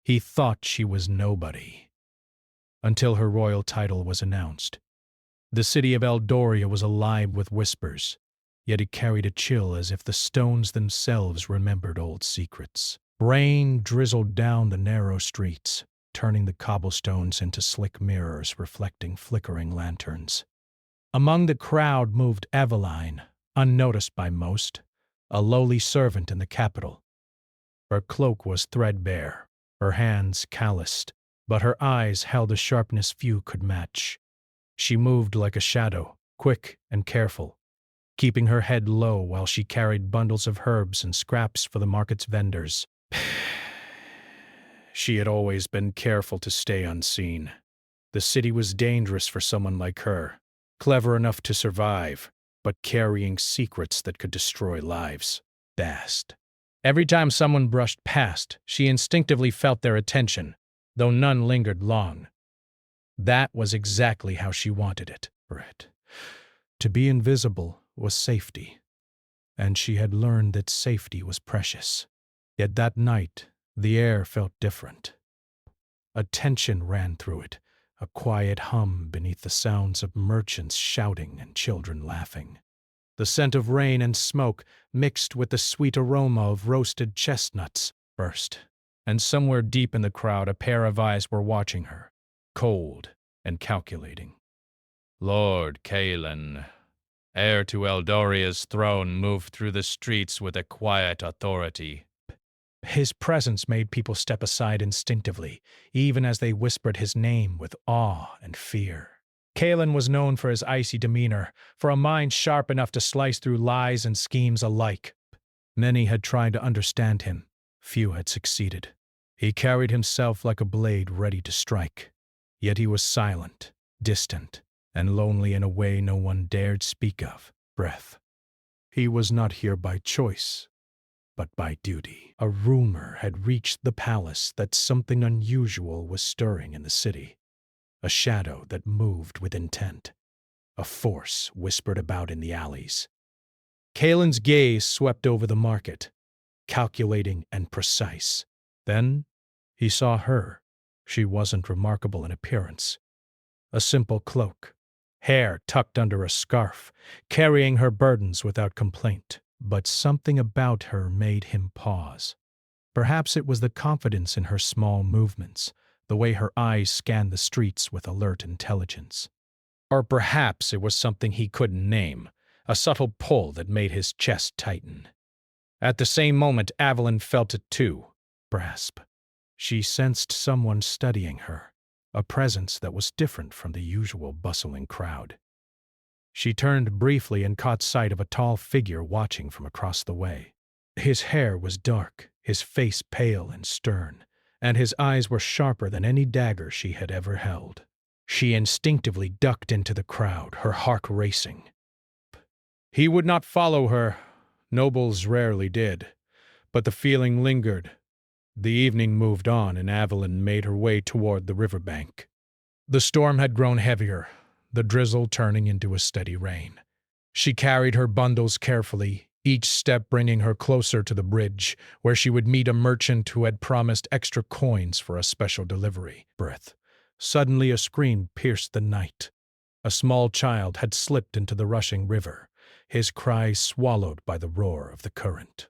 He thought she was nobody, until her royal title was announced. The city of Eldoria was alive with whispers, yet it carried a chill as if the stones themselves remembered old secrets. Rain drizzled down the narrow streets, turning the cobblestones into slick mirrors reflecting flickering lanterns. Among the crowd moved Aveline, unnoticed by most, a lowly servant in the capital. Her cloak was threadbare, her hands calloused, but her eyes held a sharpness few could match. She moved like a shadow, quick and careful, keeping her head low while she carried bundles of herbs and scraps for the market's vendors. She had always been careful to stay unseen. The city was dangerous for someone like her, clever enough to survive, but carrying secrets that could destroy lives. Fast. Every time someone brushed past, she instinctively felt their attention, though none lingered long. That was exactly how she wanted it. To be invisible was safety, and she had learned that safety was precious. Yet that night, the air felt different. A tension ran through it, a quiet hum beneath the sounds of merchants shouting and children laughing. The scent of rain and smoke mixed with the sweet aroma of roasted chestnuts burst, and somewhere deep in the crowd a pair of eyes were watching her, cold and calculating. Lord Caelan, heir to Eldoria's throne, moved through the streets with a quiet authority. His presence made people step aside instinctively, even as they whispered his name with awe and fear. Caelan was known for his icy demeanor, for a mind sharp enough to slice through lies and schemes alike. Many had tried to understand him. Few had succeeded. He carried himself like a blade ready to strike. Yet he was silent, distant, and lonely in a way no one dared speak of. Breath. He was not here by choice, but by duty. A rumor had reached the palace that something unusual was stirring in the city. A shadow that moved with intent. A force whispered about in the alleys. Caelan's gaze swept over the market, calculating and precise. Then he saw her. She wasn't remarkable in appearance. A simple cloak, hair tucked under a scarf, carrying her burdens without complaint. But something about her made him pause. Perhaps it was the confidence in her small movements, the way her eyes scanned the streets with alert intelligence. Or perhaps it was something he couldn't name, a subtle pull that made his chest tighten. At the same moment, Aveline felt it too. Grasp. She sensed someone studying her, a presence that was different from the usual bustling crowd. She turned briefly and caught sight of a tall figure watching from across the way. His hair was dark, his face pale and stern, and his eyes were sharper than any dagger she had ever held. She instinctively ducked into the crowd, her heart racing. He would not follow her. Nobles rarely did, but the feeling lingered. The evening moved on, and Aveline made her way toward the riverbank. The storm had grown heavier, the drizzle turning into a steady rain. She carried her bundles carefully, each step bringing her closer to the bridge, where she would meet a merchant who had promised extra coins for a special delivery. Suddenly a scream pierced the night. A small child had slipped into the rushing river, his cry swallowed by the roar of the current.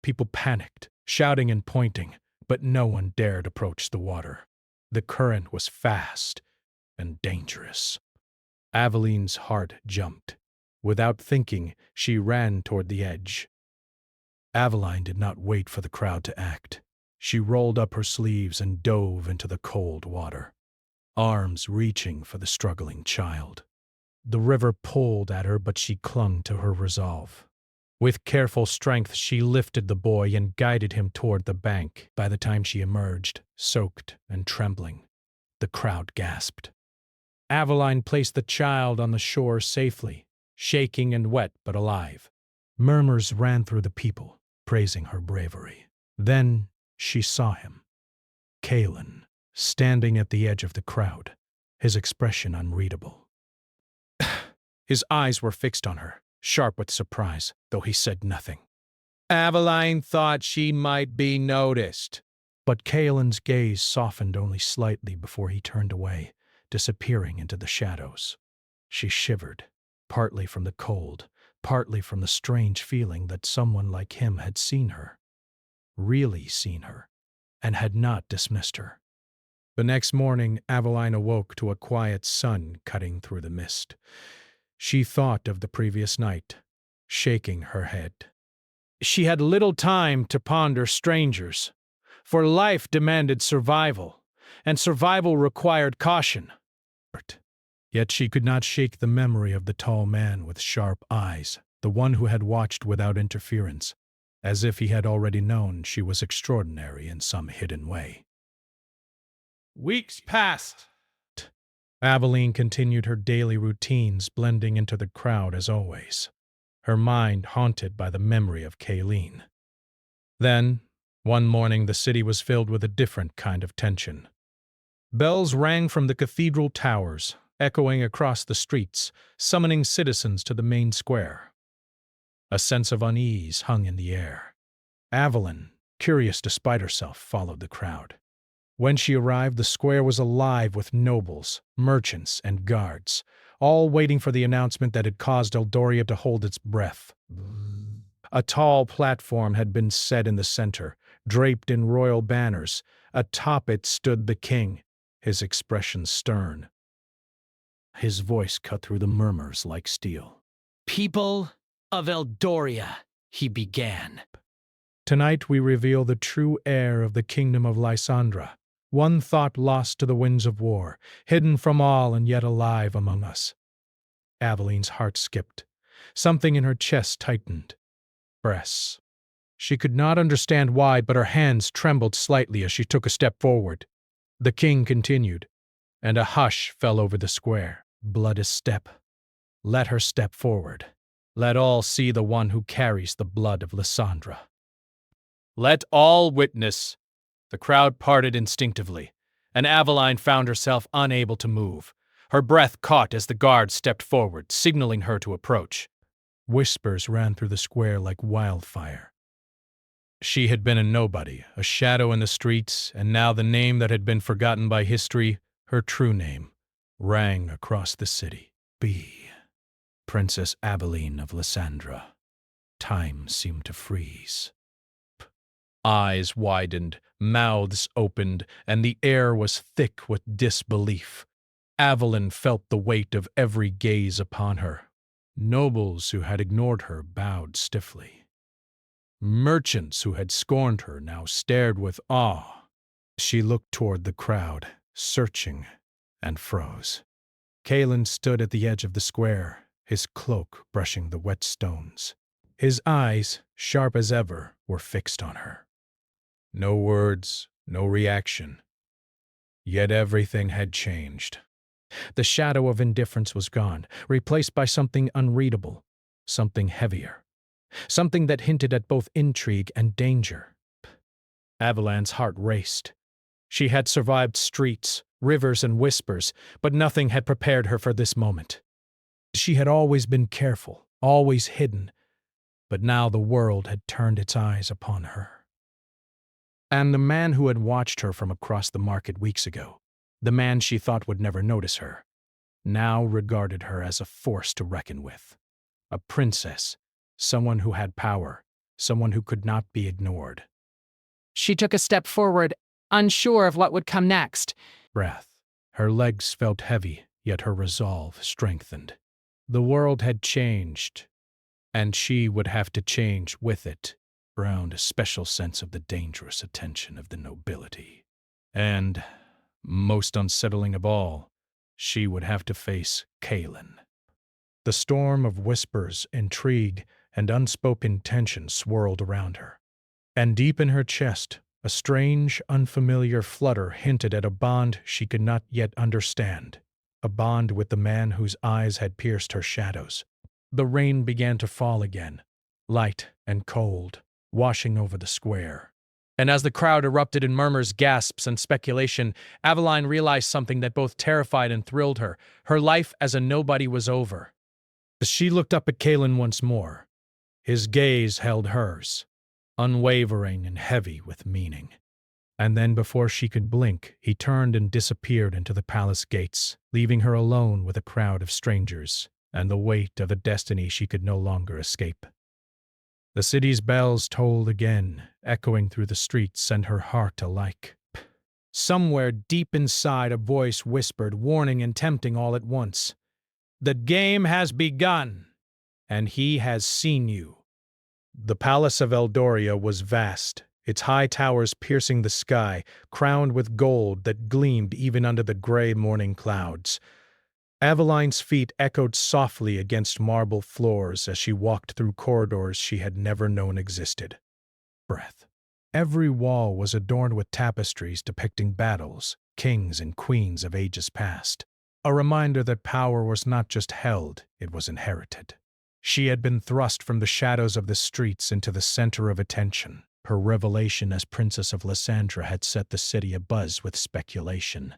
People panicked, shouting and pointing, but no one dared approach the water. The current was fast and dangerous. Aveline's heart jumped. Without thinking, she ran toward the edge. Aveline did not wait for the crowd to act. She rolled up her sleeves and dove into the cold water, arms reaching for the struggling child. The river pulled at her, but she clung to her resolve. With careful strength, she lifted the boy and guided him toward the bank. By the time she emerged, soaked and trembling, the crowd gasped. Aveline placed the child on the shore safely, shaking and wet but alive. Murmurs ran through the people, praising her bravery. Then she saw him, Caelan, standing at the edge of the crowd, his expression unreadable. His eyes were fixed on her, sharp with surprise, though he said nothing. Aveline thought she might be noticed. But Kaelin's gaze softened only slightly before he turned away, disappearing into the shadows. She shivered, partly from the cold, partly from the strange feeling that someone like him had seen her, really seen her, and had not dismissed her. The next morning, Aveline awoke to a quiet sun cutting through the mist. She thought of the previous night, shaking her head. She had little time to ponder strangers, for life demanded survival, and survival required caution. Yet she could not shake the memory of the tall man with sharp eyes, the one who had watched without interference, as if he had already known she was extraordinary in some hidden way. Weeks passed. Aveline continued her daily routines, blending into the crowd as always, her mind haunted by the memory of Kaeleen. Then, one morning, the city was filled with a different kind of tension. Bells rang from the cathedral towers, echoing across the streets, summoning citizens to the main square. A sense of unease hung in the air. Aveline, curious despite herself, followed the crowd. When she arrived, the square was alive with nobles, merchants, and guards, all waiting for the announcement that had caused Eldoria to hold its breath. A tall platform had been set in the center, draped in royal banners. Atop it stood the king, his expression stern. His voice cut through the murmurs like steel. "People of Eldoria," he began. "Tonight we reveal the true heir of the kingdom of Lysandra, one thought lost to the winds of war, hidden from all and yet alive among us." Aveline's heart skipped. Something in her chest tightened. Breaths. She could not understand why, but her hands trembled slightly as she took a step forward. The king continued, and a hush fell over the square. "Blood is step. Let her step forward. Let all see the one who carries the blood of Lysandra." Let all witness. The crowd parted instinctively, and Aveline found herself unable to move. Her breath caught as the guard stepped forward, signaling her to approach. Whispers ran through the square like wildfire. She had been a nobody, a shadow in the streets, and now the name that had been forgotten by history, her true name, rang across the city. Princess Aveline of Lysandra. Time seemed to freeze. Eyes widened, mouths opened, and the air was thick with disbelief. Aveline felt the weight of every gaze upon her. Nobles who had ignored her bowed stiffly. Merchants who had scorned her now stared with awe. She looked toward the crowd, searching, and froze. Kaelin stood at the edge of the square, his cloak brushing the wet stones. His eyes, sharp as ever, were fixed on her. No words, no reaction. Yet everything had changed. The shadow of indifference was gone, replaced by something unreadable, something heavier, something that hinted at both intrigue and danger. Aveline's heart raced. She had survived streets, rivers, and whispers, but nothing had prepared her for this moment. She had always been careful, always hidden, but now the world had turned its eyes upon her. And the man who had watched her from across the market weeks ago, the man she thought would never notice her, now regarded her as a force to reckon with. A princess, someone who had power, someone who could not be ignored. She took a step forward, unsure of what would come next. Breath. Her legs felt heavy, yet her resolve strengthened. The world had changed, and she would have to change with it. Round a special sense of the dangerous attention of the nobility. And, most unsettling of all, she would have to face Kaelin. The storm of whispers, intrigue, and unspoken tension swirled around her. And deep in her chest, a strange, unfamiliar flutter hinted at a bond she could not yet understand. A bond with the man whose eyes had pierced her shadows. The rain began to fall again, light and cold, washing over the square. And as the crowd erupted in murmurs, gasps, and speculation, Aveline realized something that both terrified and thrilled her. Her life as a nobody was over. She looked up at Kaelin once more. His gaze held hers, unwavering and heavy with meaning. And then before she could blink, he turned and disappeared into the palace gates, leaving her alone with a crowd of strangers and the weight of a destiny she could no longer escape. The city's bells tolled again, echoing through the streets and her heart alike. Somewhere deep inside a voice whispered, warning and tempting all at once. "The game has begun, and he has seen you." The palace of Eldoria was vast, its high towers piercing the sky, crowned with gold that gleamed even under the gray morning clouds. Aveline's feet echoed softly against marble floors as she walked through corridors she had never known existed. Breath. Every wall was adorned with tapestries depicting battles, kings and queens of ages past. A reminder that power was not just held, it was inherited. She had been thrust from the shadows of the streets into the center of attention. Her revelation as Princess of Lysandra had set the city abuzz with speculation.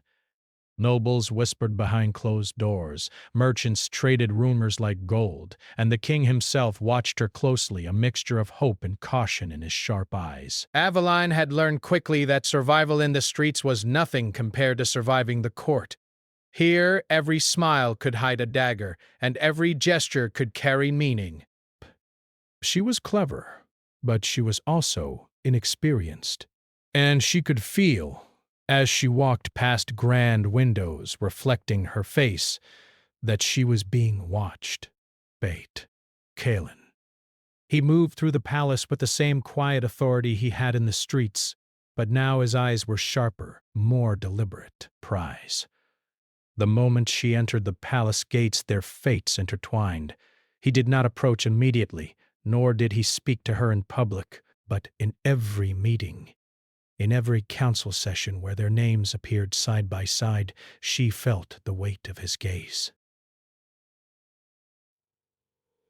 Nobles whispered behind closed doors, merchants traded rumors like gold, and the king himself watched her closely, a mixture of hope and caution in his sharp eyes. Aveline had learned quickly that survival in the streets was nothing compared to surviving the court. Here, every smile could hide a dagger, and every gesture could carry meaning. She was clever, but she was also inexperienced, and she could feel, as she walked past grand windows reflecting her face, that she was being watched. Bait. Kalen. He moved through the palace with the same quiet authority he had in the streets, but now his eyes were sharper, more deliberate. Prize. The moment she entered the palace gates, their fates intertwined. He did not approach immediately, nor did he speak to her in public, but in every meeting. In every council session where their names appeared side by side, she felt the weight of his gaze.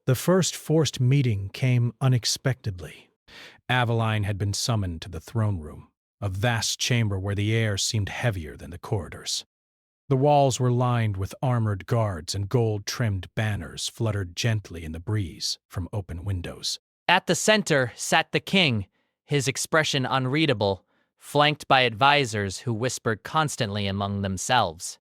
The first forced meeting came unexpectedly. Aveline had been summoned to the throne room, a vast chamber where the air seemed heavier than the corridors. The walls were lined with armored guards, and gold-trimmed banners fluttered gently in the breeze from open windows. At the center sat the king, his expression unreadable, flanked by advisors who whispered constantly among themselves.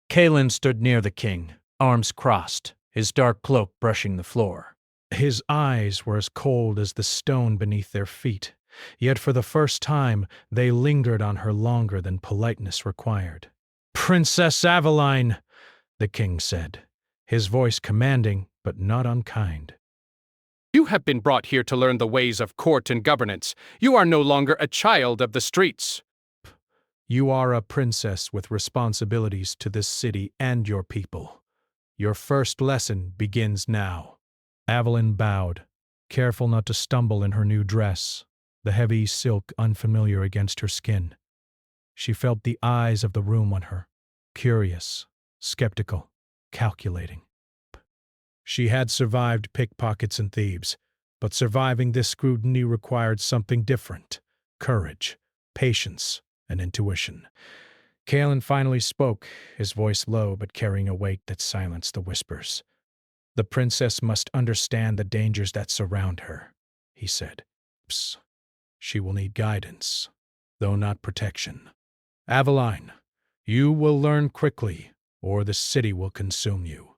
Kalen stood near the king, arms crossed, his dark cloak brushing the floor. His eyes were as cold as the stone beneath their feet, yet for the first time they lingered on her longer than politeness required. "Princess Aveline," the king said, his voice commanding but not unkind. You have been brought here to learn the ways of court and governance. You are no longer a child of the streets. You are a princess with responsibilities to this city and your people. Your first lesson begins now. Aveline bowed, careful not to stumble in her new dress, the heavy silk unfamiliar against her skin. She felt the eyes of the room on her, curious, skeptical, calculating. She had survived pickpockets and thieves, but surviving this scrutiny required something different: courage, patience, and intuition. Kalen finally spoke, his voice low but carrying a weight that silenced the whispers. "The princess must understand the dangers that surround her," he said. "She will need guidance, though not protection. Aveline, you will learn quickly, or the city will consume you."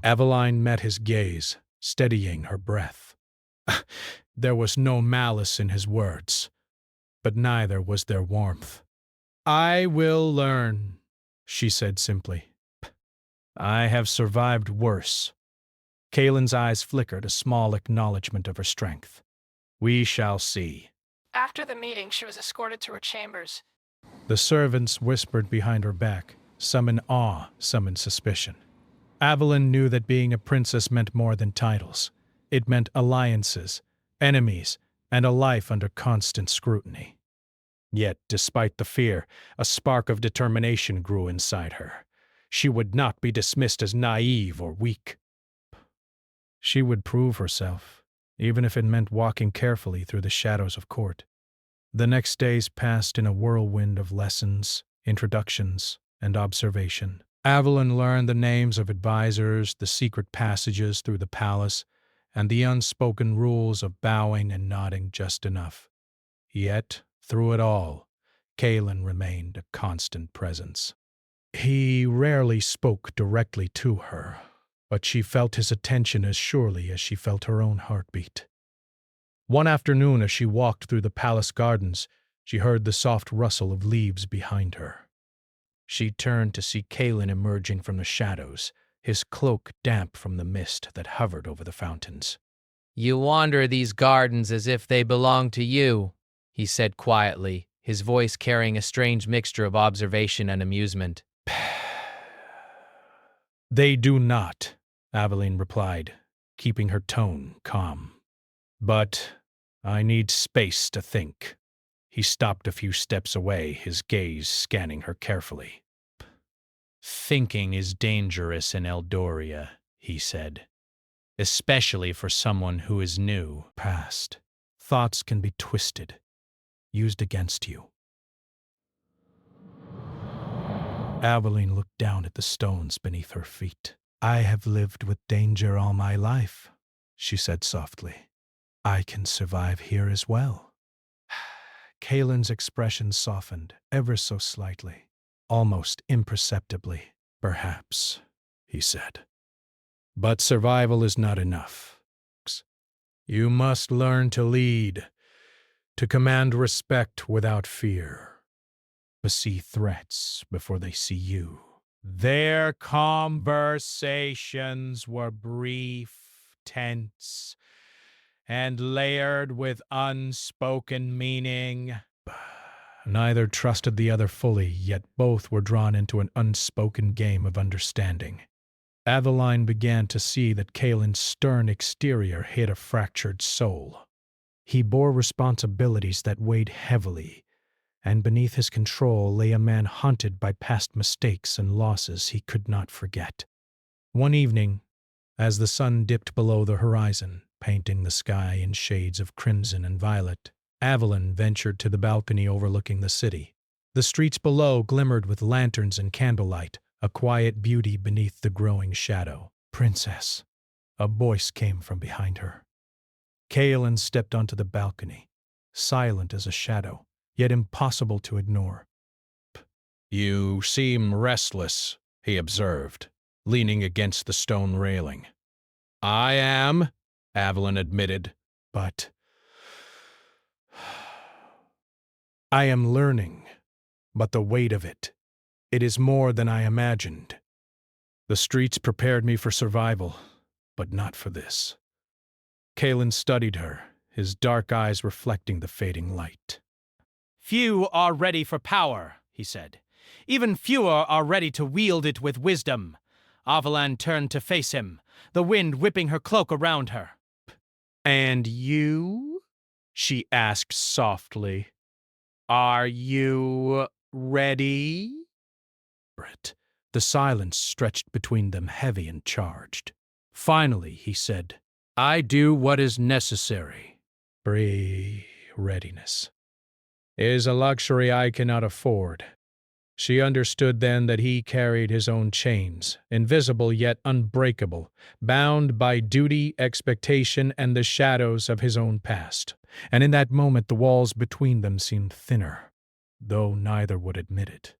Aveline met his gaze, steadying her breath. There was no malice in his words, but neither was there warmth. "I will learn," she said simply. "I have survived worse." Kalen's eyes flickered, a small acknowledgement of her strength. "We shall see." After the meeting, she was escorted to her chambers. The servants whispered behind her back, some in awe, some in suspicion. Aveline knew that being a princess meant more than titles. It meant alliances, enemies, and a life under constant scrutiny. Yet, despite the fear, a spark of determination grew inside her. She would not be dismissed as naive or weak. She would prove herself, even if it meant walking carefully through the shadows of court. The next days passed in a whirlwind of lessons, introductions, and observation. Aveline learned the names of advisors, the secret passages through the palace, and the unspoken rules of bowing and nodding just enough. Yet, through it all, Kalen remained a constant presence. He rarely spoke directly to her, but she felt his attention as surely as she felt her own heartbeat. One afternoon, as she walked through the palace gardens, she heard the soft rustle of leaves behind her. She turned to see Kalen emerging from the shadows, his cloak damp from the mist that hovered over the fountains. "You wander these gardens as if they belong to you," he said quietly, his voice carrying a strange mixture of observation and amusement. "They do not," Aveline replied, keeping her tone calm. "But I need space to think." He stopped a few steps away, his gaze scanning her carefully. Thinking is dangerous in Eldoria, he said, especially for someone who is new. Past. Thoughts can be twisted, used against you. Aveline looked down at the stones beneath her feet. "I have lived with danger all my life," she said softly. "I can survive here as well." Kalen's expression softened ever so slightly, almost imperceptibly. "Perhaps," he said. "But survival is not enough. You must learn to lead, to command respect without fear, to see threats before they see you." Their conversations were brief, tense, and layered with unspoken meaning. Neither trusted the other fully, yet both were drawn into an unspoken game of understanding. Aveline began to see that Kalen's stern exterior hid a fractured soul. He bore responsibilities that weighed heavily, and beneath his control lay a man haunted by past mistakes and losses he could not forget. One evening, as the sun dipped below the horizon, painting the sky in shades of crimson and violet, Aveline ventured to the balcony overlooking the city. The streets below glimmered with lanterns and candlelight, a quiet beauty beneath the growing shadow. "Princess," a voice came from behind her. Kaelin stepped onto the balcony, silent as a shadow, yet impossible to ignore. "You seem restless," he observed, leaning against the stone railing. "I am," Aveline admitted, "but I am learning, but the weight of it is more than I imagined. The streets prepared me for survival, but not for this." Kaelin studied her, his dark eyes reflecting the fading light. "Few are ready for power," he said. "Even fewer are ready to wield it with wisdom." Avalan turned to face him, the wind whipping her cloak around her. "And you?" she asked softly. "Are you ready?" The silence stretched between them heavy and charged. Finally, he said, "I do what is necessary." Readiness is a luxury I cannot afford. She understood then that he carried his own chains, invisible yet unbreakable, bound by duty, expectation, and the shadows of his own past. And in that moment the walls between them seemed thinner, though neither would admit it.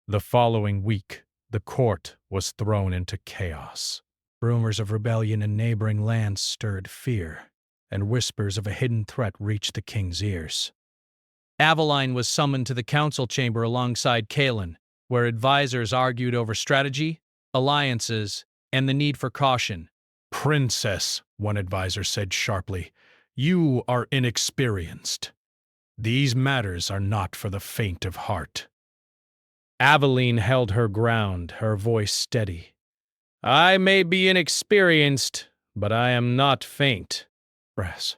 The following week, the court was thrown into chaos. Rumors of rebellion in neighboring lands stirred fear, and whispers of a hidden threat reached the king's ears. Aveline was summoned to the council chamber alongside Kaelin, where advisors argued over strategy, alliances, and the need for caution. "Princess," one advisor said sharply, "you are inexperienced. These matters are not for the faint of heart." Aveline held her ground, her voice steady. "I may be inexperienced, but I am not faint." Brass.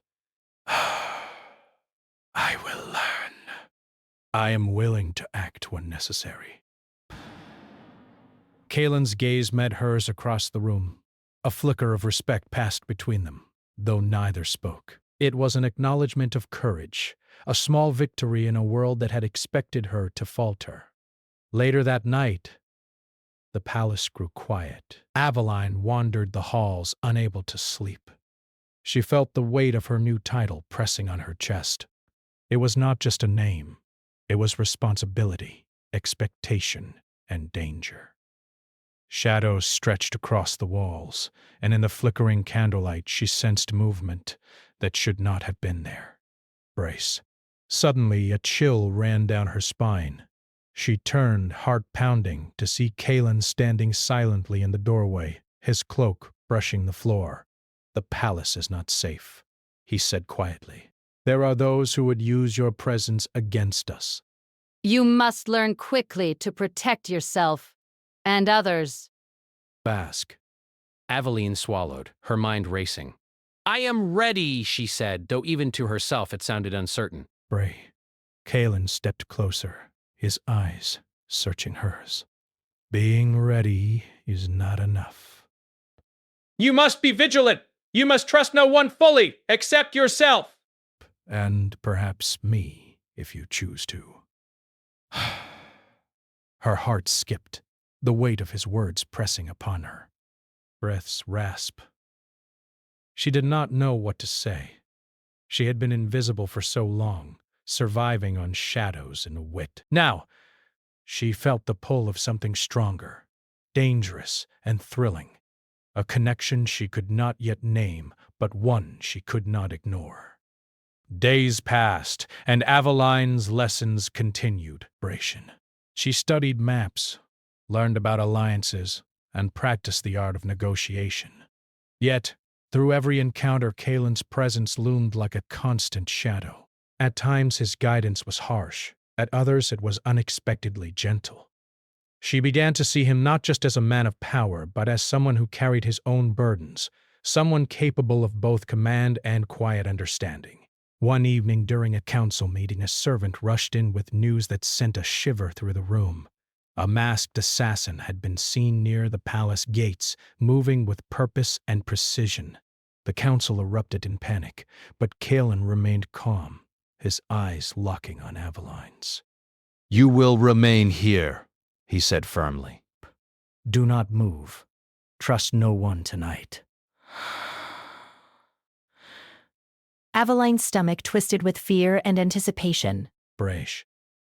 "I will learn. I am willing to act when necessary." Kaelin's gaze met hers across the room. A flicker of respect passed between them, though neither spoke. It was an acknowledgement of courage, a small victory in a world that had expected her to falter. Later that night, the palace grew quiet. Aveline wandered the halls, unable to sleep. She felt the weight of her new title pressing on her chest. It was not just a name. It was responsibility, expectation, and danger. Shadows stretched across the walls, and in the flickering candlelight she sensed movement that should not have been there. Brace. Suddenly a chill ran down her spine. She turned, heart pounding, to see Kalen standing silently in the doorway, his cloak brushing the floor. "The palace is not safe," he said quietly. "There are those who would use your presence against us." You must learn quickly to protect yourself and others. Bask. Aveline swallowed, her mind racing. "I am ready," she said, though even to herself it sounded uncertain. Bray. Kalen stepped closer, his eyes searching hers. "Being ready is not enough." "You must be vigilant! You must trust no one fully, except yourself!" "And perhaps me, if you choose to." Her heart skipped, the weight of his words pressing upon her. Breaths rasp. She did not know what to say. She had been invisible for so long, surviving on shadows and wit. Now, she felt the pull of something stronger, dangerous and thrilling, a connection she could not yet name, but one she could not ignore. Days passed, and Aveline's lessons continued. She studied maps, learned about alliances, and practiced the art of negotiation. Yet, through every encounter, Kalen's presence loomed like a constant shadow. At times his guidance was harsh, at others it was unexpectedly gentle. She began to see him not just as a man of power, but as someone who carried his own burdens, someone capable of both command and quiet understanding. One evening during a council meeting, a servant rushed in with news that sent a shiver through the room. A masked assassin had been seen near the palace gates, moving with purpose and precision. The council erupted in panic, but Kalen remained calm, his eyes locking on Aveline's. "You will remain here," he said firmly. "Do not move. Trust no one tonight." Aveline's stomach twisted with fear and anticipation.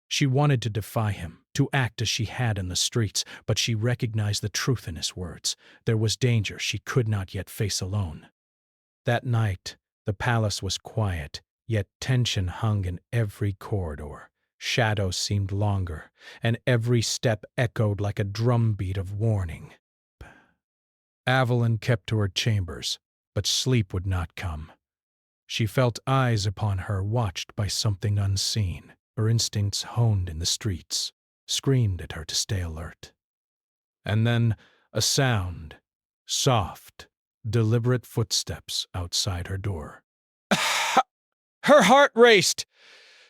She wanted to defy him, to act as she had in the streets, but she recognized the truth in his words. There was danger she could not yet face alone. That night, the palace was quiet, yet tension hung in every corridor. Shadows seemed longer, and every step echoed like a drumbeat of warning. Aveline kept to her chambers, but sleep would not come. She felt eyes upon her, watched by something unseen. Her instincts, honed in the streets, screamed at her to stay alert. And then a sound, soft, deliberate footsteps outside her door. Her heart raced.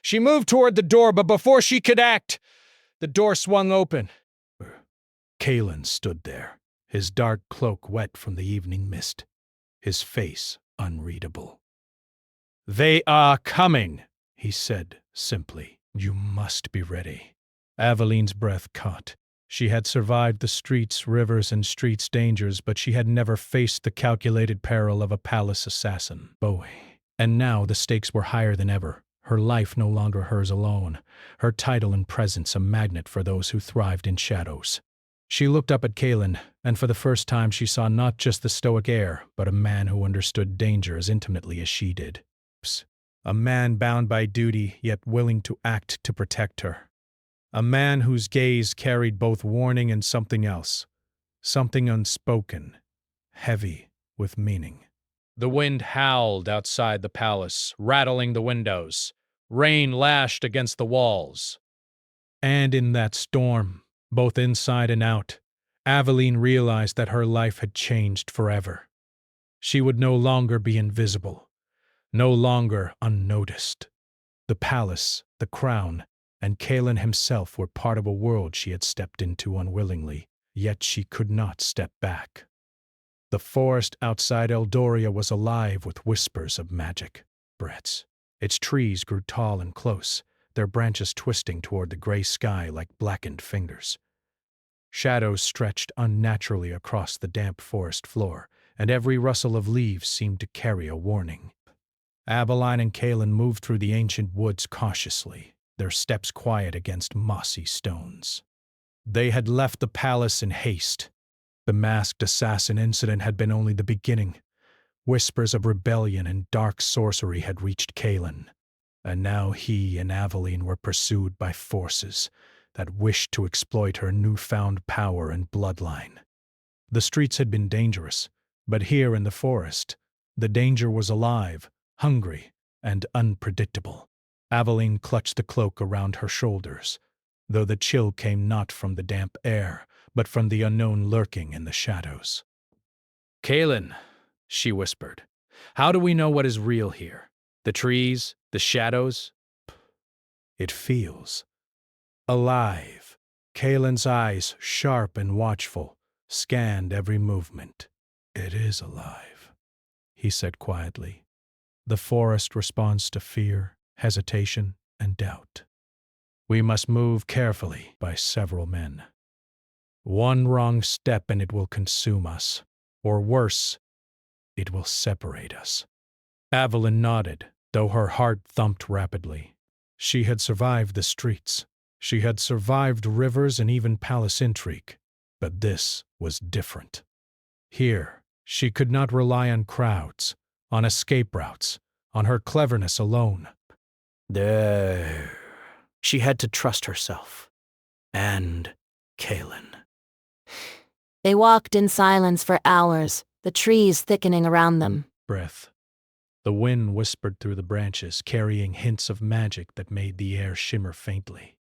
She moved toward the door, but before she could act, the door swung open. Kalen stood there, his dark cloak wet from the evening mist, his face unreadable. "They are coming," he said simply. "You must be ready." Aveline's breath caught. She had survived the streets, rivers, and streets' dangers, but she had never faced the calculated peril of a palace assassin. And now the stakes were higher than ever. Her life no longer hers alone, her title and presence a magnet for those who thrived in shadows. She looked up at Kalen, and for the first time she saw not just the stoic air, but a man who understood danger as intimately as she did. A man bound by duty, yet willing to act to protect her. A man whose gaze carried both warning and something else, something unspoken, heavy with meaning. The wind howled outside the palace, rattling the windows. Rain lashed against the walls. And in that storm, both inside and out, Aveline realized that her life had changed forever. She would no longer be invisible, no longer unnoticed. The palace, the crown, and Kalen himself were part of a world she had stepped into unwillingly, yet she could not step back. The forest outside Eldoria was alive with whispers of magic. Its trees grew tall and close, their branches twisting toward the gray sky like blackened fingers. Shadows stretched unnaturally across the damp forest floor, and every rustle of leaves seemed to carry a warning. Aveline and Kalen moved through the ancient woods cautiously, their steps quiet against mossy stones. They had left the palace in haste. The masked assassin incident had been only the beginning. Whispers of rebellion and dark sorcery had reached Kaelin, and now he and Aveline were pursued by forces that wished to exploit her newfound power and bloodline. The streets had been dangerous, but here in the forest, the danger was alive, hungry, and unpredictable. Aveline clutched the cloak around her shoulders, though the chill came not from the damp air, but from the unknown lurking in the shadows. Kaelin, she whispered, how do we know what is real here? The trees, the shadows? It feels alive. Kaelin's eyes, sharp and watchful, scanned every movement. It is alive, he said quietly. The forest responds to fear, hesitation, and doubt. We must move carefully by several men. One wrong step and it will consume us, or worse, it will separate us. Aveline nodded, though her heart thumped rapidly. She had survived the streets. She had survived rivers and even palace intrigue, but this was different. Here, she could not rely on crowds, on escape routes, on her cleverness alone. There. She had to trust herself. And Kaelin. They walked in silence for hours, the trees thickening around them. Breath. The wind whispered through the branches, carrying hints of magic that made the air shimmer faintly.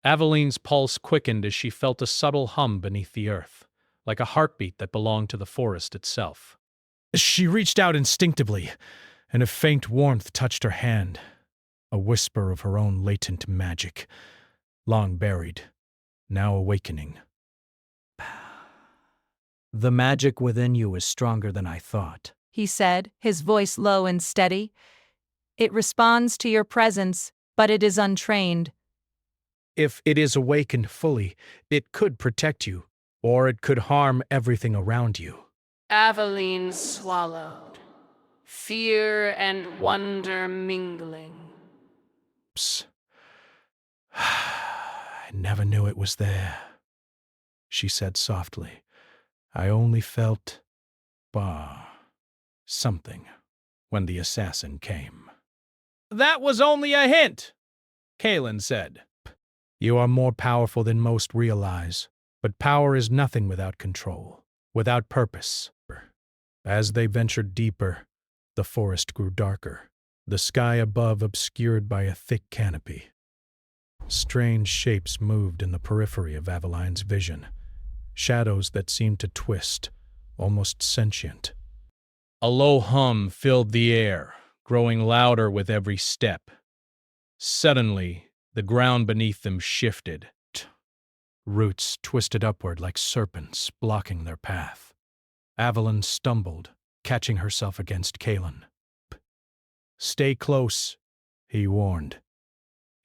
Aveline's pulse quickened as she felt a subtle hum beneath the earth, like a heartbeat that belonged to the forest itself. She reached out instinctively, and a faint warmth touched her hand, a whisper of her own latent magic, long buried, now awakening. The magic within you is stronger than I thought, he said, his voice low and steady. It responds to your presence, but it is untrained. If it is awakened fully, it could protect you, or it could harm everything around you. Aveline swallowed, fear and wonder mingling. Psst. I never knew it was there, she said softly. I only felt, something when the assassin came. That was only a hint, Kaelin said. You are more powerful than most realize, but power is nothing without control, without purpose. As they ventured deeper, the forest grew darker, the sky above obscured by a thick canopy. Strange shapes moved in the periphery of Aveline's vision, shadows that seemed to twist, almost sentient. A low hum filled the air, growing louder with every step. Suddenly, the ground beneath them shifted. Roots twisted upward like serpents, blocking their path. Aveline stumbled, catching herself against Kaelin. Stay close, he warned.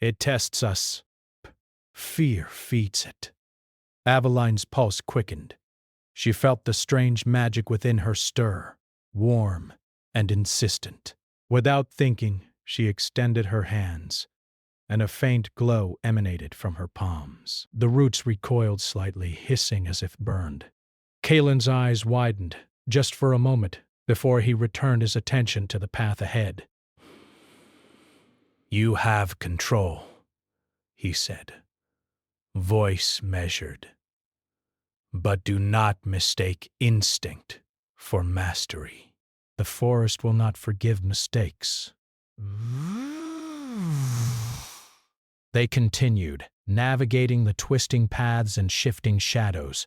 It tests us. Fear feeds it. Aveline's pulse quickened. She felt the strange magic within her stir, warm and insistent. Without thinking, she extended her hands, and a faint glow emanated from her palms. The roots recoiled slightly, hissing as if burned. Kaelin's eyes widened, just for a moment, before he returned his attention to the path ahead. You have control, he said, voice measured. But do not mistake instinct for mastery. The forest will not forgive mistakes. They continued, navigating the twisting paths and shifting shadows.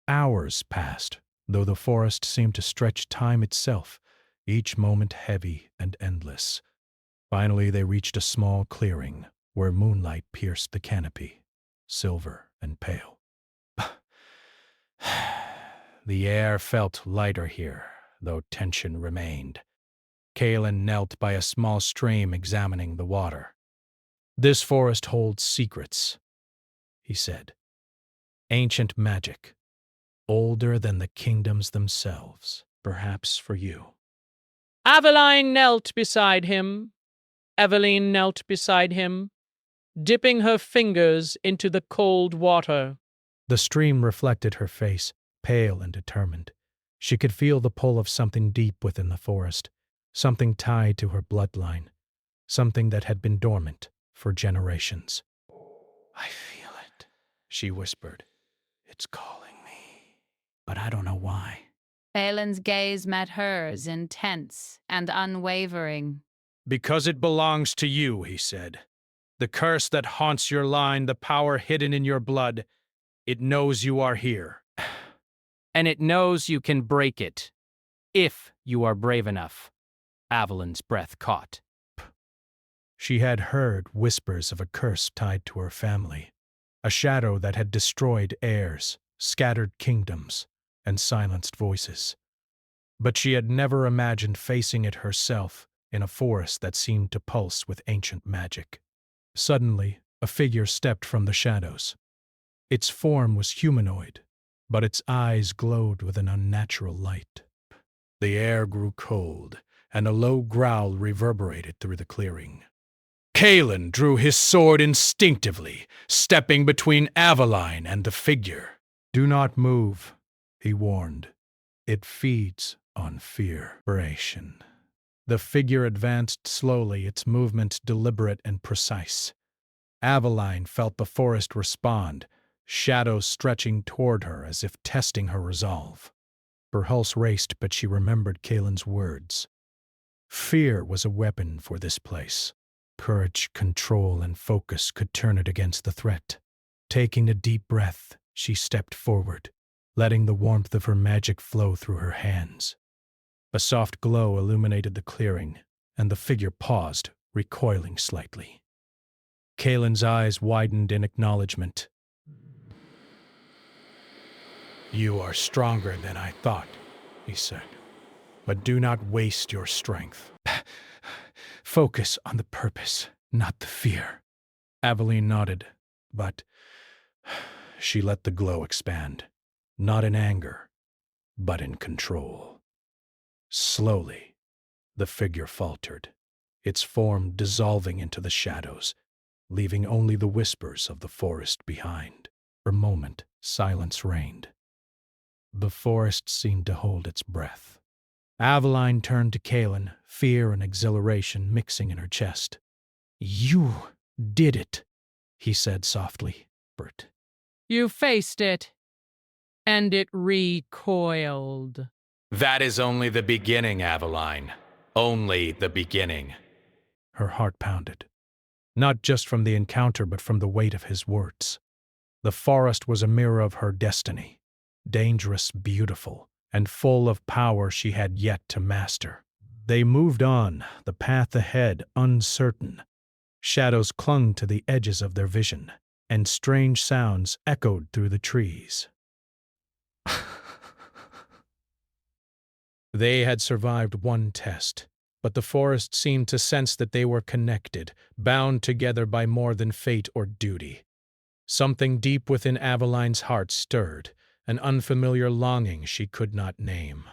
Hours passed, though the forest seemed to stretch time itself, each moment heavy and endless. Finally, they reached a small clearing where moonlight pierced the canopy, silver and pale. The air felt lighter here, though tension remained. Kaelin knelt by a small stream examining the water. This forest holds secrets, he said. Ancient magic, older than the kingdoms themselves, perhaps for you. Aveline knelt beside him. Aveline knelt beside him. dipping her fingers into the cold water. The stream reflected her face, pale and determined. She could feel the pull of something deep within the forest, something tied to her bloodline, something that had been dormant for generations. I feel it, she whispered. It's calling me. But I don't know why. Phelan's gaze met hers, intense and unwavering. Because it belongs to you, he said. The curse that haunts your line, the power hidden in your blood, it knows you are here. And it knows you can break it, if you are brave enough. Avalyn's breath caught. She had heard whispers of a curse tied to her family, a shadow that had destroyed heirs, scattered kingdoms, and silenced voices. But she had never imagined facing it herself in a forest that seemed to pulse with ancient magic. Suddenly, a figure stepped from the shadows. Its form was humanoid, but its eyes glowed with an unnatural light. The air grew cold, and a low growl reverberated through the clearing. Kalen drew his sword instinctively, stepping between Aveline and the figure. "Do not move," he warned. "It feeds on fear." The figure advanced slowly, its movement deliberate and precise. Aveline felt the forest respond, shadows stretching toward her as if testing her resolve. Her pulse raced, but she remembered Kalen's words. Fear was a weapon for this place. Courage, control, and focus could turn it against the threat. Taking a deep breath, she stepped forward, letting the warmth of her magic flow through her hands. A soft glow illuminated the clearing, and the figure paused, recoiling slightly. Kalen's eyes widened in acknowledgement. You are stronger than I thought, he said. But do not waste your strength. Focus on the purpose, not the fear. Aveline nodded, but she let the glow expand, not in anger, but in control. Slowly, the figure faltered, its form dissolving into the shadows, leaving only the whispers of the forest behind. For a moment, silence reigned. The forest seemed to hold its breath. Aveline turned to Kalen, fear and exhilaration mixing in her chest. "You did it," he said softly. "Bert." You faced it, and it recoiled. That is only the beginning, Aveline. Only the beginning. Her heart pounded, not just from the encounter but from the weight of his words. The forest was a mirror of her destiny, dangerous, beautiful, and full of power she had yet to master. They moved on, the path ahead uncertain. Shadows clung to the edges of their vision, and strange sounds echoed through the trees. They had survived one test, but the forest seemed to sense that they were connected, bound together by more than fate or duty. Something deep within Aveline's heart stirred, an unfamiliar longing she could not name.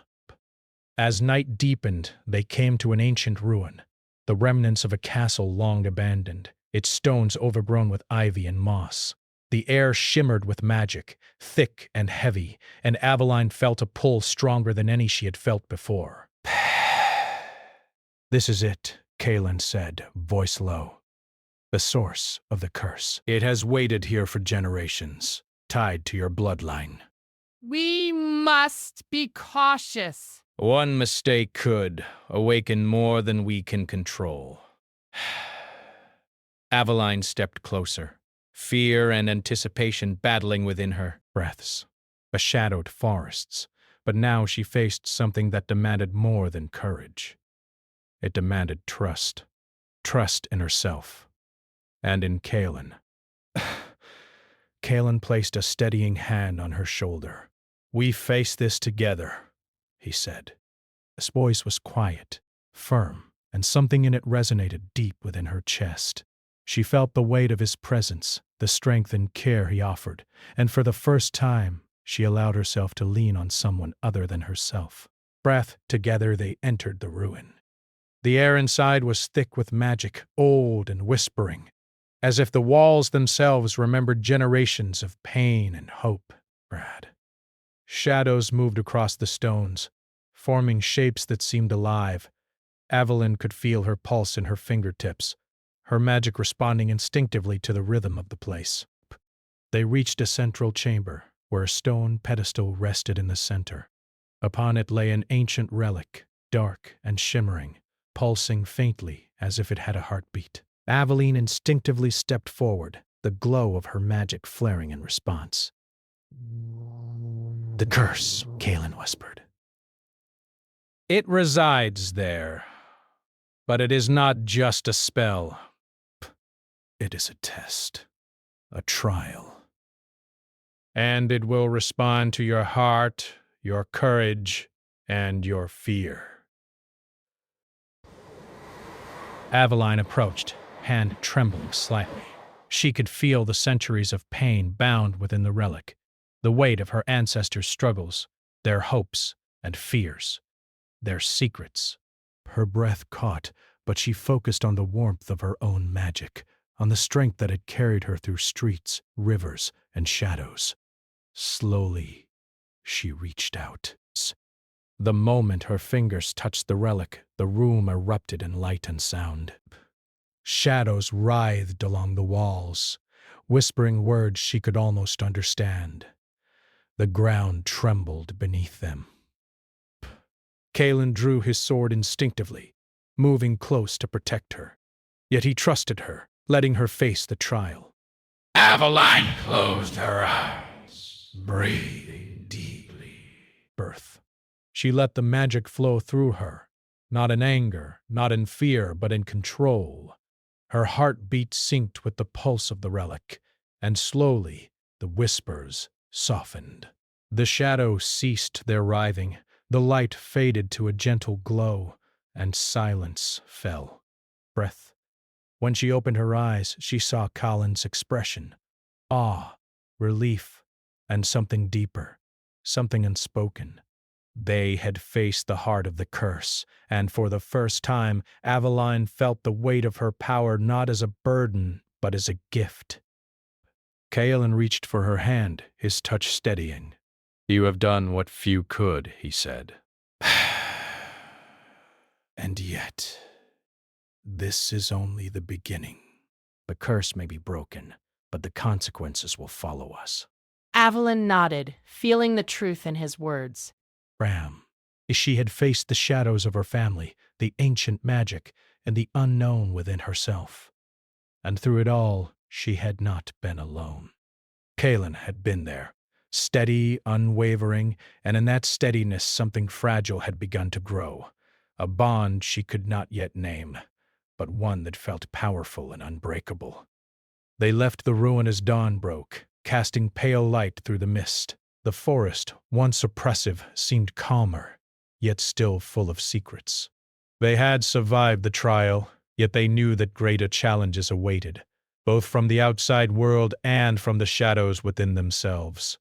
As night deepened, they came to an ancient ruin, the remnants of a castle long abandoned, its stones overgrown with ivy and moss. The air shimmered with magic, thick and heavy, and Aveline felt a pull stronger than any she had felt before. "This is it," Kalen said, voice low. "The source of the curse. It has waited here for generations, tied to your bloodline." We must be cautious. One mistake could awaken more than we can control. Aveline stepped closer, fear and anticipation battling within her. Breaths, beshadowed forests, but now she faced something that demanded more than courage. It demanded trust. Trust in herself. And in Kalen. Kalen placed a steadying hand on her shoulder. "We face this together," he said. His voice was quiet, firm, and something in it resonated deep within her chest. She felt the weight of his presence, the strength and care he offered, and for the first time, she allowed herself to lean on someone other than herself. Breath together, they entered the ruin. The air inside was thick with magic, old and whispering. as if the walls themselves remembered generations of pain and hope. Brad. Shadows moved across the stones, forming shapes that seemed alive. Evelyn could feel her pulse in her fingertips, her magic responding instinctively to the rhythm of the place. They reached a central chamber, where a stone pedestal rested in the center. Upon it lay an ancient relic, dark and shimmering, pulsing faintly as if it had a heartbeat. Aveline instinctively stepped forward, the glow of her magic flaring in response. "The curse," Kalen whispered. It resides there, but it is not just a spell. It is a test, a trial. And it will respond to your heart, your courage, and your fear. Aveline approached, hand trembling slightly. She could feel the centuries of pain bound within the relic, the weight of her ancestors' struggles, their hopes and fears, their secrets. Her breath caught, but she focused on the warmth of her own magic, on the strength that had carried her through streets, rivers, and shadows. Slowly, she reached out. The moment her fingers touched the relic, the room erupted in light and sound. Shadows writhed along the walls, whispering words she could almost understand. The ground trembled beneath them. Kalen drew his sword instinctively, moving close to protect her. Yet he trusted her, letting her face the trial. Aveline closed her eyes, breathing deeply. Birth. She let the magic flow through her, not in anger, not in fear, but in control. Her heartbeat synced with the pulse of the relic, and slowly the whispers softened. The shadows ceased their writhing, the light faded to a gentle glow, and silence fell. Breath. When she opened her eyes, she saw Colin's expression. Awe, relief, and something deeper, something unspoken. They had faced the heart of the curse, and for the first time, Aveline felt the weight of her power not as a burden, but as a gift. Kaelin reached for her hand, his touch steadying. You have done what few could, he said. And yet, this is only the beginning. The curse may be broken, but the consequences will follow us. Aveline nodded, feeling the truth in his words. Ram, she had faced the shadows of her family, the ancient magic, and the unknown within herself. And through it all, she had not been alone. Kalen had been there, steady, unwavering, and in that steadiness something fragile had begun to grow, a bond she could not yet name, but one that felt powerful and unbreakable. They left the ruin as dawn broke, casting pale light through the mist. The forest, once oppressive, seemed calmer, yet still full of secrets. They had survived the trial, yet they knew that greater challenges awaited, both from the outside world and from the shadows within themselves.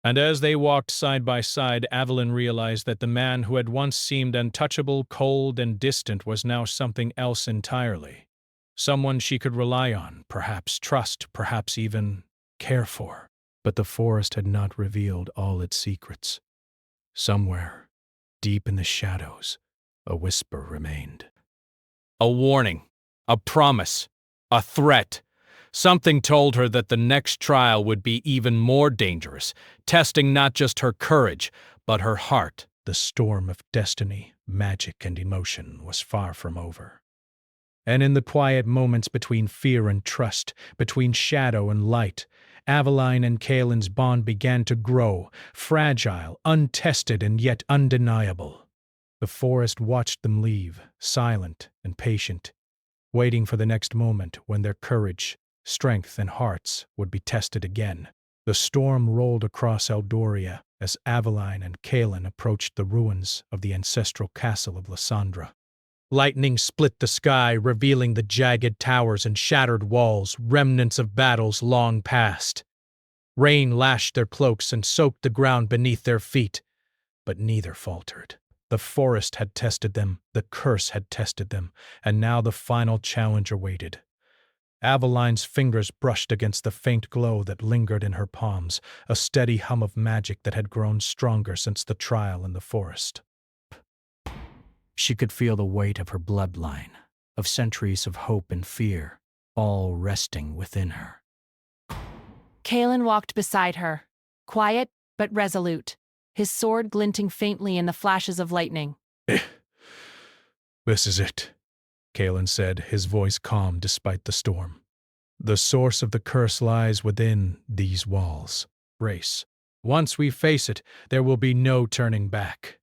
And as they walked side by side, Aveline realized that the man who had once seemed untouchable, cold, and distant was now something else entirely. Someone she could rely on, perhaps trust, perhaps even care for. But the forest had not revealed all its secrets. Somewhere, deep in the shadows, a whisper remained. A warning, a promise, a threat. Something told her that the next trial would be even more dangerous, testing not just her courage, but her heart. The storm of destiny, magic, and emotion was far from over. And in the quiet moments between fear and trust, between shadow and light, Aveline and Kaelin's bond began to grow, fragile, untested, and yet undeniable. The forest watched them leave, silent and patient, waiting for the next moment when their courage, strength, and hearts would be tested again. The storm rolled across Eldoria as Aveline and Kaelin approached the ruins of the ancestral castle of Lysandra. Lightning split the sky, revealing the jagged towers and shattered walls, remnants of battles long past. Rain lashed their cloaks and soaked the ground beneath their feet, but neither faltered. The forest had tested them, the curse had tested them, and now the final challenge awaited. Aveline's fingers brushed against the faint glow that lingered in her palms, a steady hum of magic that had grown stronger since the trial in the forest. She could feel the weight of her bloodline, of centuries of hope and fear, all resting within her. Kalen walked beside her, quiet but resolute, his sword glinting faintly in the flashes of lightning. This is it, Kalen said, his voice calm despite the storm. The source of the curse lies within these walls. Brace. Once we face it, there will be no turning back.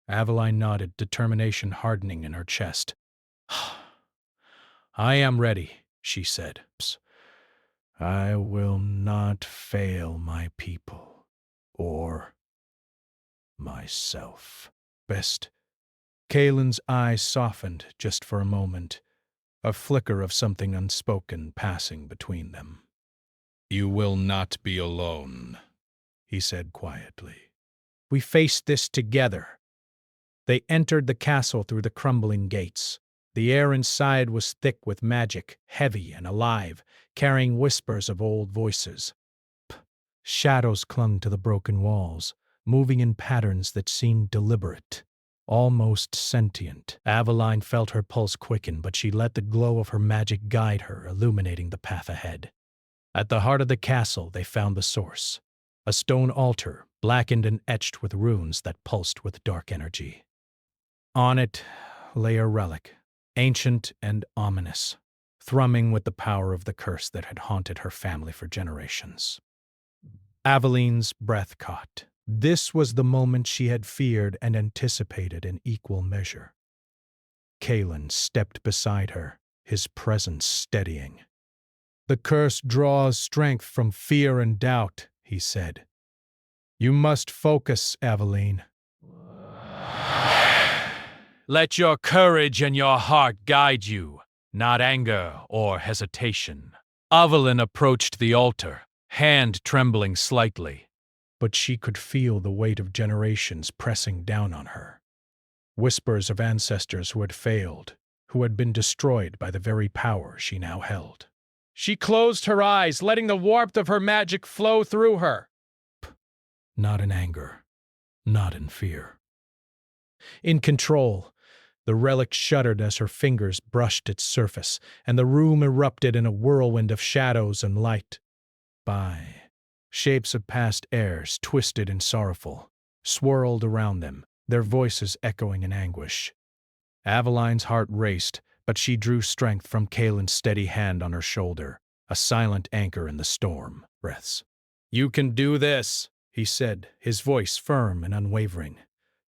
Aveline nodded, determination hardening in her chest. I am ready, she said. I will not fail my people, or myself. Best. Kalen's eyes softened just for a moment, a flicker of something unspoken passing between them. You will not be alone, he said quietly. We faced this together. They entered the castle through the crumbling gates. The air inside was thick with magic, heavy and alive, carrying whispers of old voices. Shadows clung to the broken walls, moving in patterns that seemed deliberate, almost sentient. Aveline felt her pulse quicken, but she let the glow of her magic guide her, illuminating the path ahead. At the heart of the castle, they found the source, a stone altar, blackened and etched with runes that pulsed with dark energy. On it lay a relic, ancient and ominous, thrumming with the power of the curse that had haunted her family for generations. Aveline's breath caught. This was the moment she had feared and anticipated in equal measure. Kalen stepped beside her, his presence steadying. The curse draws strength from fear and doubt, he said. You must focus, Aveline. Let your courage and your heart guide you, not anger or hesitation. Evelyn approached the altar, hand trembling slightly. But she could feel the weight of generations pressing down on her. Whispers of ancestors who had failed, who had been destroyed by the very power she now held. She closed her eyes, letting the warmth of her magic flow through her. Not in anger, not in fear. In control, the relic shuddered as her fingers brushed its surface, and the room erupted in a whirlwind of shadows and light. Shapes of past heirs, twisted and sorrowful, swirled around them, their voices echoing in anguish. Aveline's heart raced, but she drew strength from Kalen's steady hand on her shoulder, a silent anchor in the storm. Breaths. You can do this, he said, his voice firm and unwavering.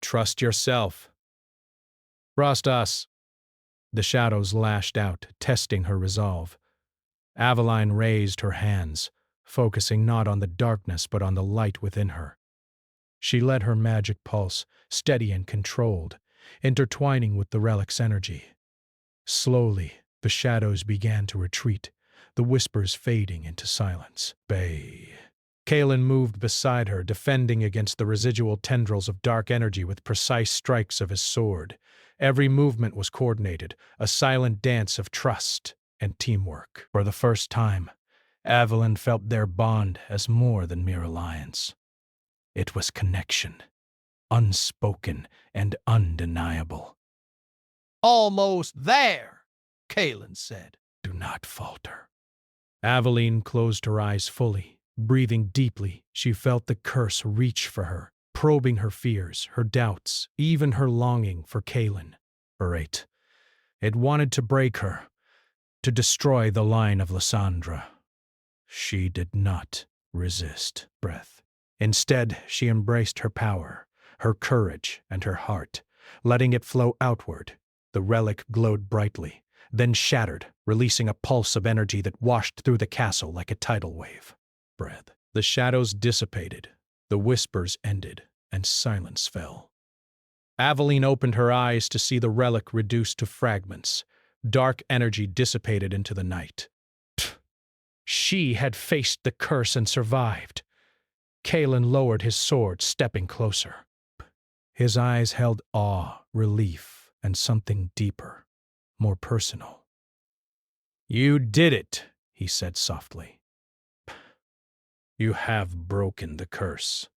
Trust yourself. Trust us. The shadows lashed out, testing her resolve. Aveline raised her hands, focusing not on the darkness but on the light within her. She let her magic pulse, steady and controlled, intertwining with the relic's energy. Slowly, the shadows began to retreat, the whispers fading into silence. Bay. Kalen moved beside her, defending against the residual tendrils of dark energy with precise strikes of his sword. Every movement was coordinated, a silent dance of trust and teamwork. For the first time, Aveline felt their bond as more than mere alliance. It was connection, unspoken and undeniable. Almost there, Kalen said. Do not falter. Aveline closed her eyes fully. Breathing deeply, she felt the curse reach for her, probing her fears, her doubts, even her longing for Kalen. It wanted to break her, to destroy the line of Lysandra. She did not resist. Instead, she embraced her power, her courage, and her heart, letting it flow outward. The relic glowed brightly, then shattered, releasing a pulse of energy that washed through the castle like a tidal wave. The shadows dissipated, the whispers ended, and silence fell. Aveline opened her eyes to see the relic reduced to fragments. Dark energy dissipated into the night. She had faced the curse and survived. Kalen lowered his sword, stepping closer. His eyes held awe, relief, and something deeper, more personal. You did it, he said softly. You have broken the curse.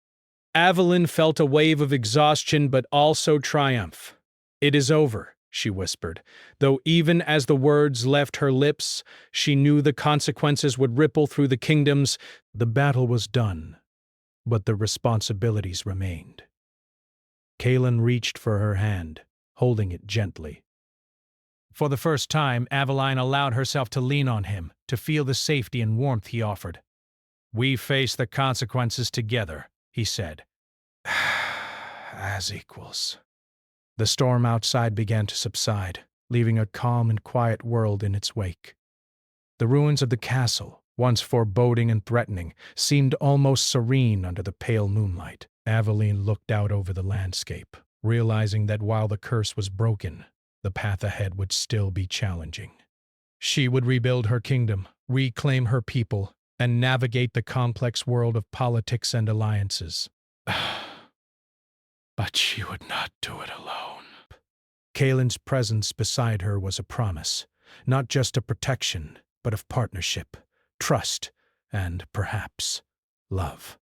Evelyn felt a wave of exhaustion but also triumph. It is over, she whispered, though even as the words left her lips, she knew the consequences would ripple through the kingdoms. The battle was done, but the responsibilities remained. Kaelin reached for her hand, holding it gently. For the first time, Aveline allowed herself to lean on him, to feel the safety and warmth he offered. We face the consequences together, he said. As equals. The storm outside began to subside, leaving a calm and quiet world in its wake. The ruins of the castle, once foreboding and threatening, seemed almost serene under the pale moonlight. Aveline looked out over the landscape, realizing that while the curse was broken, the path ahead would still be challenging. She would rebuild her kingdom, reclaim her people, and navigate the complex world of politics and alliances. But she would not do it alone. Kaelin's presence beside her was a promise, not just of protection, but of partnership, trust, and, perhaps, love.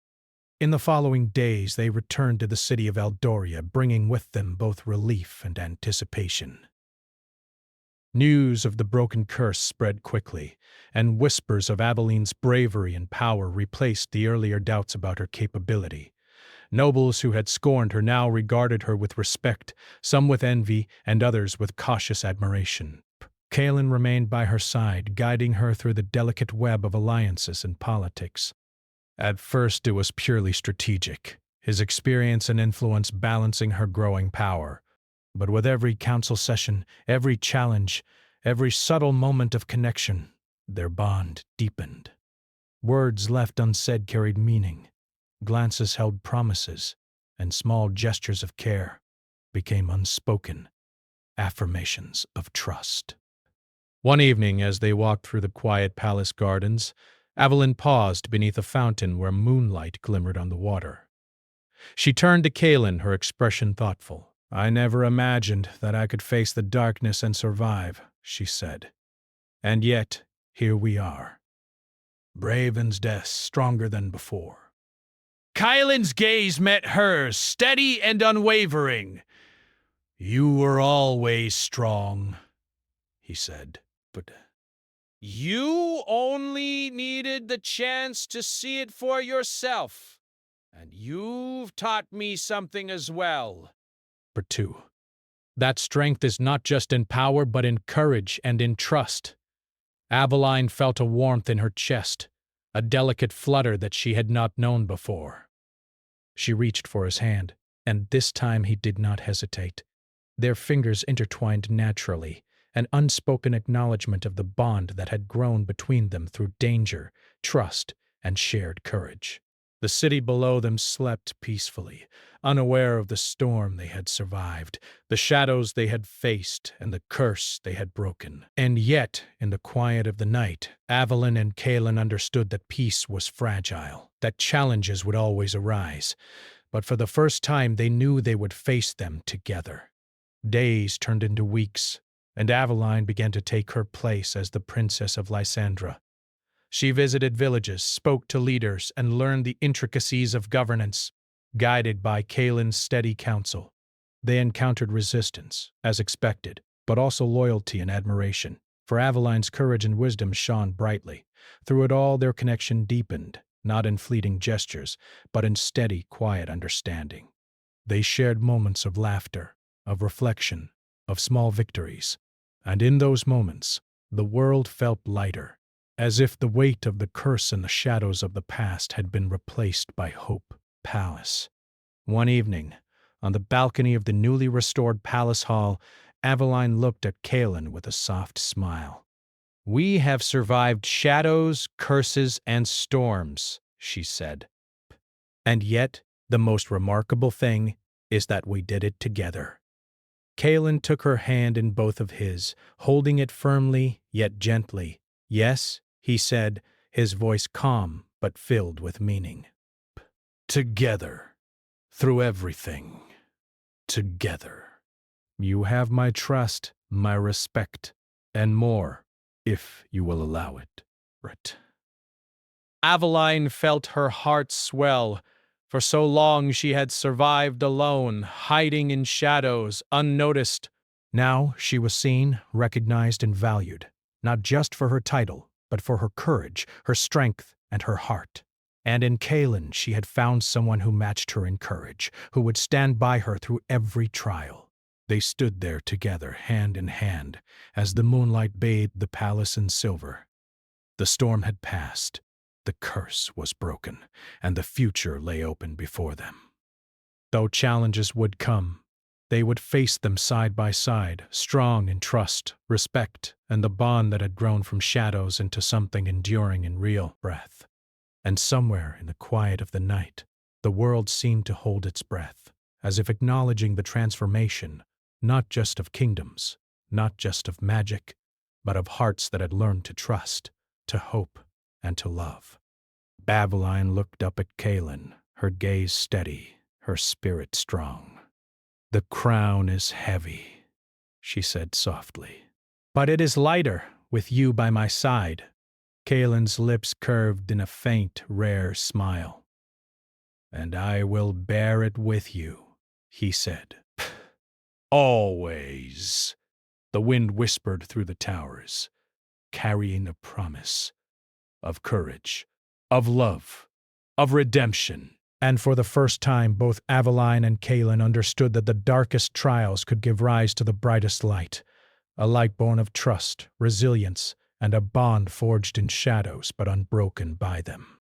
In the following days, they returned to the city of Eldoria, bringing with them both relief and anticipation. News of the broken curse spread quickly, and whispers of Aveline's bravery and power replaced the earlier doubts about her capability. Nobles who had scorned her now regarded her with respect, some with envy and others with cautious admiration. Kaelin remained by her side, guiding her through the delicate web of alliances and politics. At first it was purely strategic, his experience and influence balancing her growing power. But with every council session, every challenge, every subtle moment of connection, their bond deepened. Words left unsaid carried meaning. Glances held promises, and small gestures of care became unspoken affirmations of trust. One evening, as they walked through the quiet palace gardens, Aveline paused beneath a fountain where moonlight glimmered on the water. She turned to Kaelin, her expression thoughtful. I never imagined that I could face the darkness and survive, she said. And yet, here we are. Brave and death, stronger than before. Kaelin's gaze met hers, steady and unwavering. You were always strong, he said, but you only needed the chance to see it for yourself. And you've taught me something as well. For two, that strength is not just in power, but in courage and in trust. Aveline felt a warmth in her chest, a delicate flutter that she had not known before. She reached for his hand, and this time he did not hesitate. Their fingers intertwined naturally, an unspoken acknowledgement of the bond that had grown between them through danger, trust, and shared courage. The city below them slept peacefully, unaware of the storm they had survived, the shadows they had faced, and the curse they had broken. And yet, in the quiet of the night, Aveline and Kaelin understood that peace was fragile, that challenges would always arise. But for the first time, they knew they would face them together. Days turned into weeks, and Aveline began to take her place as the Princess of Lysandra. She visited villages, spoke to leaders, and learned the intricacies of governance. Guided by Kaelin's steady counsel, they encountered resistance, as expected, but also loyalty and admiration, for Aveline's courage and wisdom shone brightly. Through it all, their connection deepened, not in fleeting gestures, but in steady, quiet understanding. They shared moments of laughter, of reflection, of small victories, and in those moments, the world felt lighter, as if the weight of the curse and the shadows of the past had been replaced by Hope Palace. One evening, on the balcony of the newly restored palace hall, Aveline looked at Kaelin with a soft smile. We have survived shadows, curses, and storms, she said. And yet, the most remarkable thing is that we did it together. Kaelin took her hand in both of his, holding it firmly yet gently. Yes, he said, his voice calm but filled with meaning. Together. Through everything. Together. You have my trust, my respect, and more. if you will allow it. Right. Aveline felt her heart swell. For so long she had survived alone, hiding in shadows, unnoticed. Now she was seen, recognized, and valued, not just for her title, but for her courage, her strength, and her heart. And in Kaelin she had found someone who matched her in courage, who would stand by her through every trial. They stood there together, hand in hand, as the moonlight bathed the palace in silver. The storm had passed, the curse was broken, and the future lay open before them. Though challenges would come, they would face them side by side, strong in trust, respect, and the bond that had grown from shadows into something enduring in real breath. And somewhere in the quiet of the night, the world seemed to hold its breath, as if acknowledging the transformation, not just of kingdoms, not just of magic, but of hearts that had learned to trust, to hope, and to love. Aveline looked up at Kaelin, her gaze steady, her spirit strong. "The crown is heavy," she said softly. "But it is lighter with you by my side." Kaelin's lips curved in a faint, rare smile. "And I will bear it with you," he said. "Always." The wind whispered through the towers, carrying a promise of courage, of love, of redemption. And for the first time, both Aveline and Kaelin understood that the darkest trials could give rise to the brightest light, a light born of trust, resilience, and a bond forged in shadows but unbroken by them.